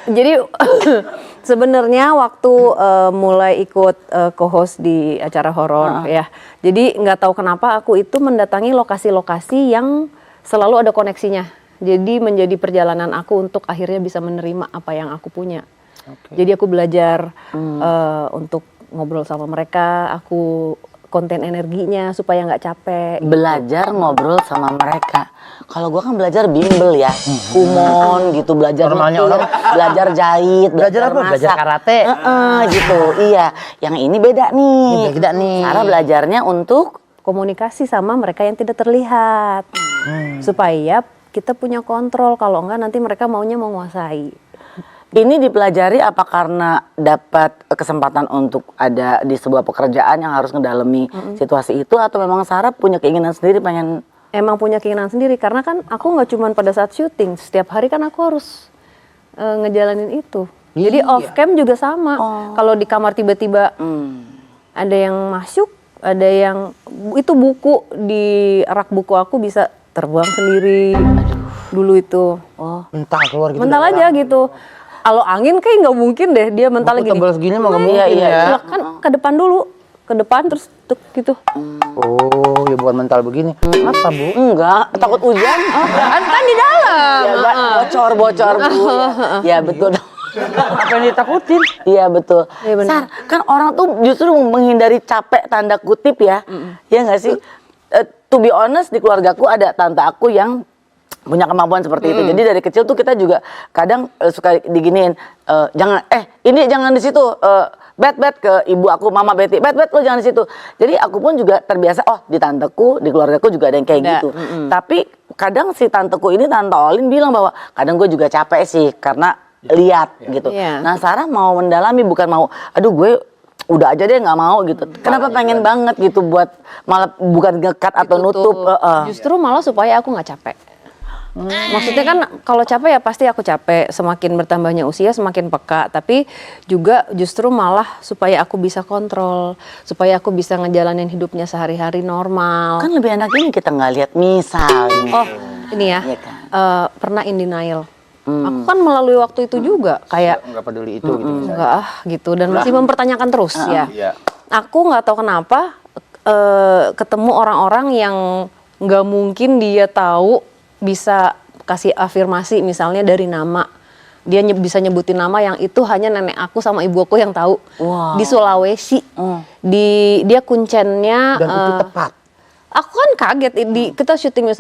Jadi sebenarnya waktu mulai ikut co-host di acara horor ya. Jadi nggak tahu kenapa aku itu mendatangi lokasi-lokasi yang selalu ada koneksinya. Jadi menjadi perjalanan aku untuk akhirnya bisa menerima apa yang aku punya. Jadi aku belajar untuk ngobrol sama mereka, aku konten energinya supaya nggak capek. Belajar ngobrol sama mereka. Kalau gua kan belajar bimbel ya, kumon gitu, belajar Normalnya nyetir, orang. belajar jahit, Belajar apa? masak. Belajar karate. Gitu, iya. Yang ini beda nih. Ini beda nih. Cara belajarnya untuk Komunikasi sama mereka yang tidak terlihat. Supaya kita punya kontrol, kalau enggak nanti mereka maunya menguasai. ini dipelajari apa karena dapat kesempatan untuk ada di sebuah pekerjaan yang harus ngedalami situasi itu, atau memang Sarah punya keinginan sendiri pengen? Emang punya keinginan sendiri, karena kan aku nggak cuma pada saat syuting, setiap hari kan aku harus ngejalanin itu. Jadi off cam juga sama. Kalau di kamar tiba-tiba ada yang masuk, ada yang itu buku di rak buku aku bisa terbuang sendiri. Dulu itu. Mental keluar gitu. Mental aja gitu. Kalau angin kayak nggak mungkin deh dia mental Buku gini. tebal segini mah nggak Iya, mungkin iya. ya. Lah, kan ke depan dulu, ke depan terus tuk gitu. Oh, ya bukan mental begini. Apa, Bu? Enggak, takut hujan. Kan di dalam. Ya enggak, bocor Bu. Ya betul. Apa yang ditakutin? Iya betul. Iya, benar. Sar, kan orang tuh justru menghindari capek tanda kutip ya. Ya nggak sih? To be honest, di keluargaku ada tante aku yang punya kemampuan seperti itu. Jadi dari kecil tuh kita juga kadang suka diginiin, jangan di situ. Bet ke ibu aku, Mama Betty, bet lo jangan di situ. Jadi aku pun juga terbiasa, di tanteku, di keluargaku juga ada yang kayak gitu. Tapi kadang si tanteku ini, Tante Olin bilang bahwa kadang gue juga capek sih karena lihat gitu. Iya. Nah Sarah mau mendalami, bukan mau, aduh gue udah aja deh nggak mau gitu. Kenapa pengen banget gitu buat malah bukan ngekat atau nutup? Justru malah supaya aku nggak capek. Maksudnya kan kalau capek ya pasti aku capek. Semakin bertambahnya usia semakin peka. Tapi juga justru malah supaya aku bisa kontrol, supaya aku bisa ngejalanin hidupnya sehari-hari normal. Kan lebih enak ini kita nggak lihat misalnya. Oh ini ya, Iya kan? pernah in denial. Aku kan melalui waktu itu juga kayak Nggak peduli itu gitu misalnya. enggak gitu dan masih mempertanyakan terus ya. Iya. Aku nggak tahu kenapa ketemu orang-orang yang nggak mungkin dia tahu bisa kasih afirmasi misalnya dari nama. Dia bisa nyebutin nama yang itu hanya nenek aku sama ibu aku yang tahu. Wow. Di Sulawesi. Dia kuncennya. Dan itu tepat. Aku kan kaget kita syuting